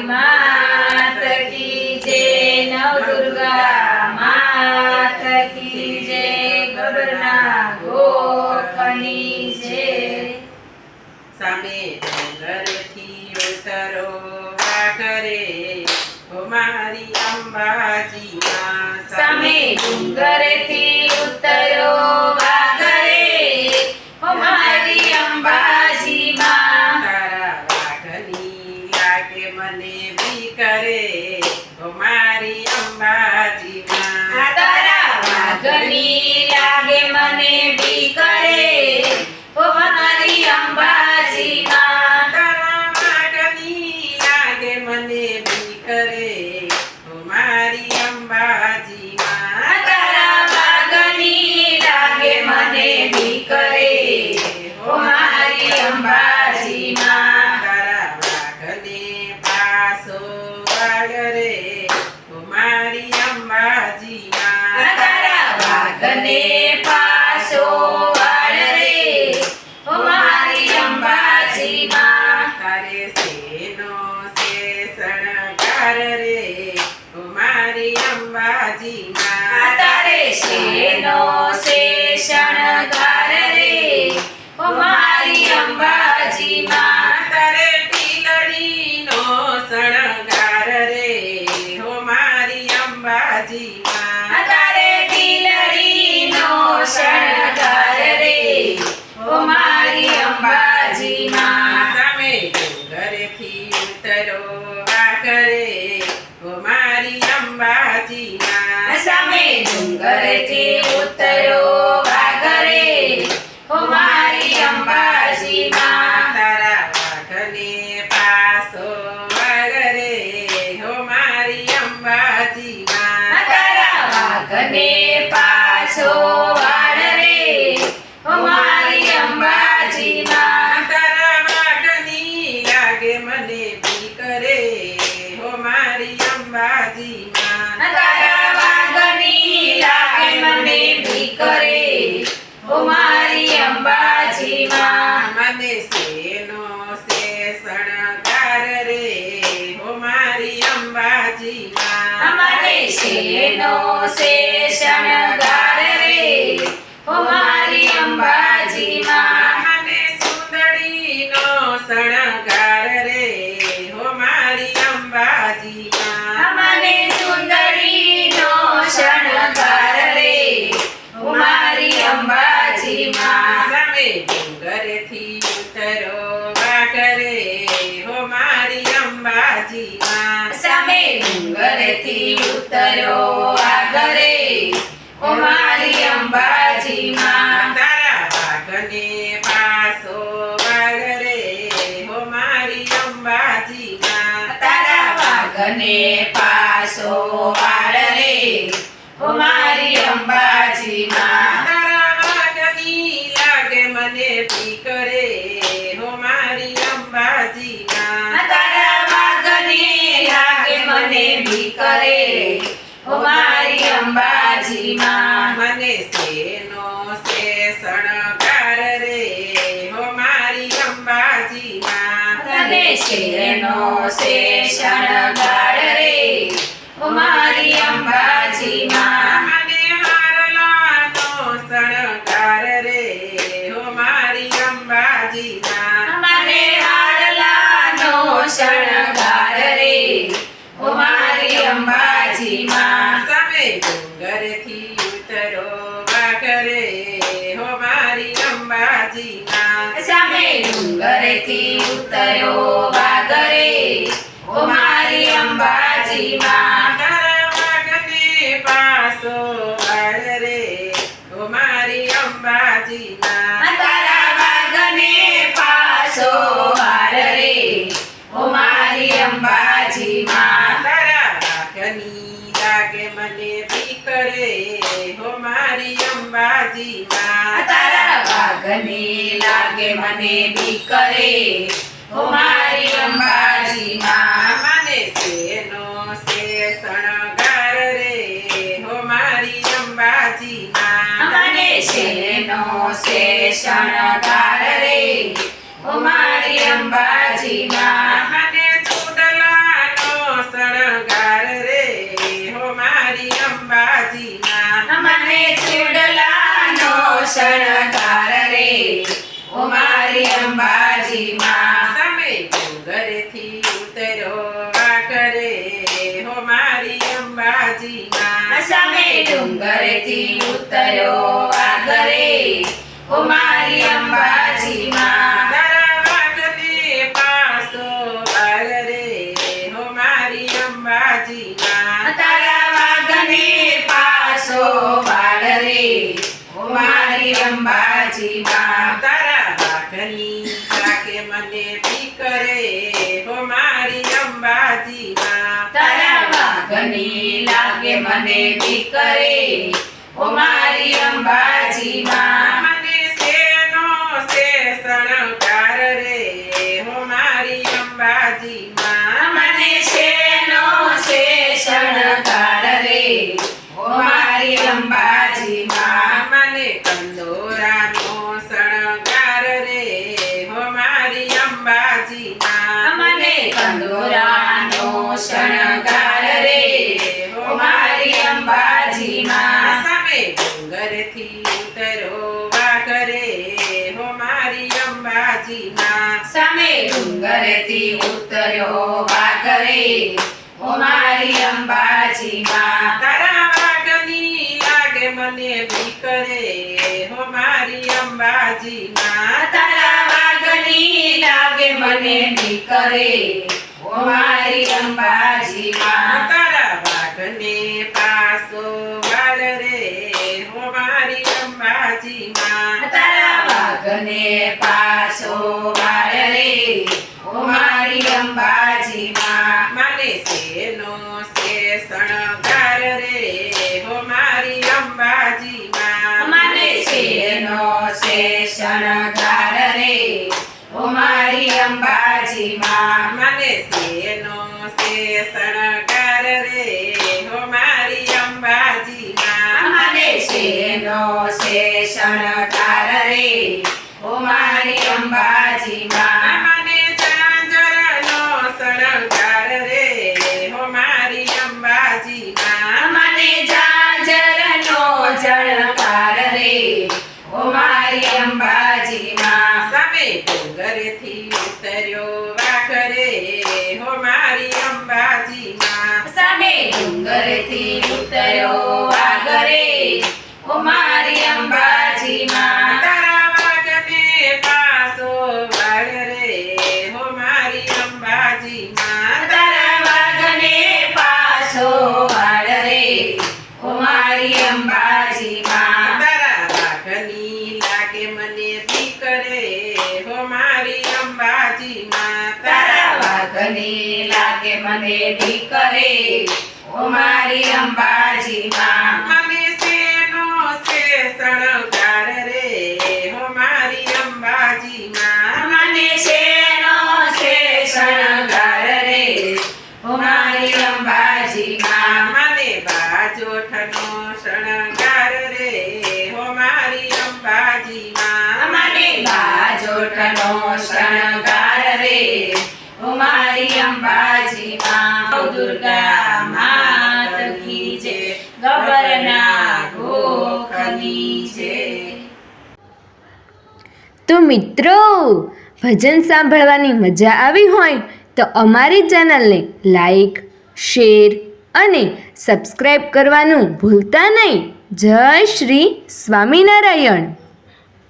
मात की जय नवदुर्गा मात की जय गबरना गोखनी जय सामे डोंगरेथी उतरो वाघरे ओ मारी अंबाजी मां सामे डोंगरेथी उतरो वाघरे ओ मारी अंबाजी मां तारा वाघनी लागे मने भी करे ओ मारी अंबाजी मां तारा वाघनी लागे मने भी करे ओ मारी अंबाजी मां तारा वाघनी लागे मने भी करे ओ मारी अंबाजी मां तारा वाघनी लागे मने भी करे ओ मारी अंबाजी मां तारा वाघने पासो वागरे ओ मारी अंबाजी मां तारा वाघने पासो वाળ રે ઓ મારી અંબાજી માં તારે સેનો સે શણગાર રે ઓ મારી અંબાજી માં તારે શેનો સે શણગાર રે ઓ મારી અંબાજી માં તારે ટીલડીનો શણગાર રે હો મારી અંબાજી માં તારે ટીલડીનો શણગાર રે ઓ મારી અંબાજી માં સામે ડુંગરેથી ઉતરો વાઘરે ઓ મારી અંબાજી માં સામે ડુંગરથી ઉતરો વાઘરે ઓ મારી અંબાજી માં તારા વાઘને પાસો વાગરે હો મારી અંબાજી માં તારા વાઘને પાછો વાળ રે ઓ મારી અંબાજી માં તારા વાઘની લાગે મને બી કરે હો મારી અંબાજી માં તારા વાઘની લાગે મને ભી કરે ઓ મારી અંબાજી માં મને સેનો સે શણગાર રે હો મારી અંબાજી માં મને શેનો સે શણગાર રે ઓ મારી અંબાજી માં મને સુંદરીનો શણગાર રે હો મારી અંબાજી માં મને સુંદરીનો શણગાર રે ઓ મારી અંબાજી માં સામે ડુંગરેથી ઉતરો વાઘરે હો મારી અંબાજી માં સામે ડુંગરથી ઉતરો વાઘરે ઓ મારી અંબાજી માં તારા વાઘને પાસો વાગરે હો મારી અંબાજી માં તારા વાઘને પાસો વાળ રે ઓ મારી અંબાજી માં તારા વાઘની લાગે મને બી કરે હો મારી અંબાજી માં તારા વાઘને લાગે મને ભી કરે ઓ મારી અંબાજી માં મને સેનો સે શણગાર રે હો મારી અંબાજી માં તને શેરનો સે શણગાર રે ઓ મારી અંબાજી માં મને હારલાનો શણગાર રે હો મારી અંબાજી માં મને હાડલાનો શણગાર રે ઓ મારી અંબાજી માં સામે ડુંગરેથી ઉતરો વાઘરે હો મારી અંબાજી માં સામે ડુંગરથી ઉતરો વાઘરે ઓ મારી અંબાજી માં તારા વાઘને પાસો વાળ રે હો મારી અંબાજી માં તારા વાઘને પાછો વાળ રે ઓ મારી અંબાજી માં તારા વાઘની લાગે મને બી કરે હો મારી અંબાજી માં તારા વાઘને લાગે મને બી કરે ઓ મારી અંબાજી માં મને સેનો સે શણગાર રે હો મારી અંબાજી માં મને શેરનો સે શણગાર રે ઓ મારી અંબાજી માં મને ચૂડલા અંબાજીમાં સામે ડુંગરેથી ઉતર્યો વાઘરે હો મારી અંબાજીમાં સામે ડુંગરેથી ઉતર્યો વાઘરે ઓ મારી અંબાજીમાં તારા વાઘને પાસો વાળ રે હો મારી અંબાજીમાં તારા વાઘને પાસો વાળ રે ઓ મારી અંબાજીમાં તારા વાઘની લાગે મને બીક રે હો મારી અંબાજીમાં તારા વાઘની લાગે મને બીક રે ઓ મારી અંબાજીમાં મને શેનો શે શણગાર રે હો મારી અંબાજીમાં મને શેનો છે શણગાર રે ઓ મારી અંબાજીમાં મને કંદોરાનો શણગાર રે હો મારી અંબાજીમાં મને કંદોરાનો શણગાર રે ઓ મારી અંબાજીમાં સામે ડુંગરથી ઉતરો વાઘરે હો મારી અંબાજીમાં સામે ડુંગરેથી ઉતર્યો વાઘરે ઓ મારી અંબાજીમાં તારા વાઘની લાગે મને બીક રે હો મારી અંબાજીમાં તારા વાઘની લાગે મને બીક રે ઓ મારી અંબાજીમાં તારા વાઘને પાસો વાળ રે હો મારી અંબાજીમાં તારા વાઘને પાછો વાળ રે ઓ મારી અંબાજીમાં મને શેનો શે શણગાર રે હો મારી અંબાજીમાં મને શેનો છે શણગાર રે ઓ મારી અંબાજીમાં મને શેનો શે શણગાર રે હો મારી અંબાજીમાં મને શેનો છે શણગાર રે ઓ મારી અંબાજીમાં મને ઝાંઝરનો શણગાર રે હો મારી અંબાજીમાં મને ઝાંઝરનો ઝણકાર રે ઓ મારી અંબાજીમાં સામે ડુંગરેથી ઉતર્યો વાઘરે હો મારી અંબાજીમાં સામે ડુંગરેથી ઉતર્યો વાઘરે ઓ મારી અંબાજીમાં તારા વાઘને પાસો વાળ રે હો મારી અંબાજીમાં તારા વાઘને પાછો વાળ રે ઓ મારી અંબાજીમાં તારા વાઘની લાગે મને બીક રે હો મારી અંબાજીમાં તારા વાઘની લાગે મને બીક રે ઓ મારી અંબાજીમાં મને શેનો શે શણગાર રે હો મારી અંબાજીમાં મને શેનો છે શણગાર રે ઓ મારી અંબાજીમાં મને બાજોઠનો શણગાર રે હો મારી અંબાજીમાં મને બાજોટનો શણગાર રે ઓ મારી અંબાજીમાં ઓ દુર્ગા માત કી જય ગબરના ગોખની જય. તો મિત્રો ભજન સાંભળવાની મજા આવી હોય તો અમારી ચેનલને લાઈક શેર અને સબસ્ક્રાઈબ કરવાનું ભૂલતા નહીં. જય શ્રી સ્વામિનારાયણ.